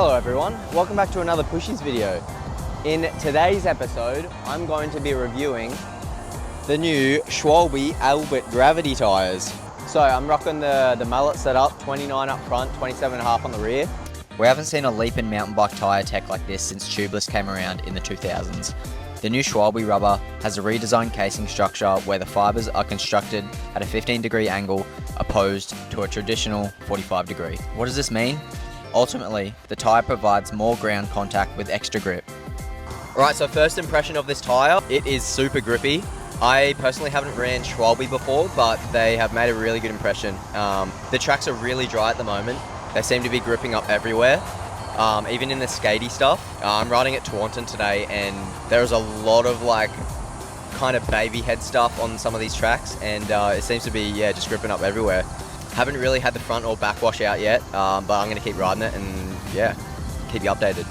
Hello everyone, welcome back to another Pushys video. In today's episode, I'm going to be reviewing the new Schwalbe Albert gravity tyres. So I'm rocking the mallet setup, 29 up front, 27.5 on the rear. We haven't seen a leap in mountain bike tyre tech like this since tubeless came around in the 2000s. The new Schwalbe rubber has a redesigned casing structure where the fibres are constructed at a 15-degree angle opposed to a traditional 45-degree. What does this mean? Ultimately, the tyre provides more ground contact with extra grip. Alright, so first impression of this tyre, it is super grippy. I personally haven't ran Schwalbe before, but they have made a really good impression. The tracks are really dry at the moment. They seem to be gripping up everywhere. Even in the skatey stuff. I'm riding at Tewantin today and there's a lot of kind of baby head stuff on some of these tracks, and it seems to be just gripping up everywhere. Haven't really had the front or back wash out yet, but I'm going to keep riding it and keep you updated.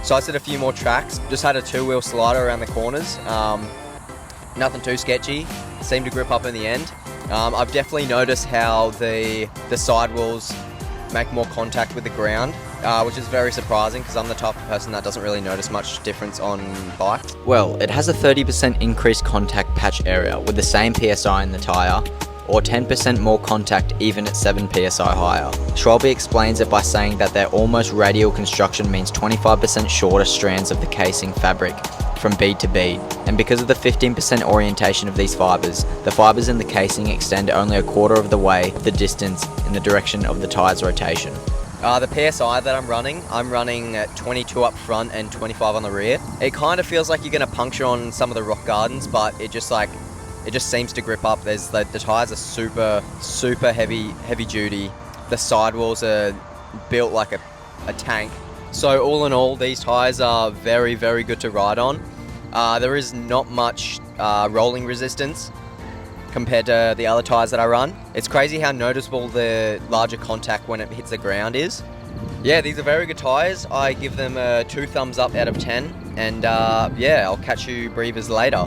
So I set a few more tracks, just had a two-wheel slider around the corners, nothing too sketchy, seemed to grip up in the end. I've definitely noticed how the side wheels make more contact with the ground, which is very surprising because I'm the type of person that doesn't really notice much difference on bikes. Well, it has a 30% increased contact patch area with the same PSI in the tyre, or 10% more contact even at 7 PSI higher. Schwalbe explains it by saying that their almost radial construction means 25% shorter strands of the casing fabric from bead to bead, and because of the 15% orientation of these fibres, the fibres in the casing extend only a quarter of the way the distance in the direction of the tyre's rotation. The PSI that I'm running at 22 up front and 25 on the rear. It kind of feels like you're going to puncture on some of the rock gardens, but it just seems to grip up. The tyres are super heavy duty. The sidewalls are built like a tank. So all in all, these tyres are very good to ride on. There is not much rolling resistance compared to the other tyres that I run. It's crazy how noticeable the larger contact when it hits the ground is. Yeah, these are very good tyres. I give them 2 thumbs up out of 10. And I'll catch you breathers later.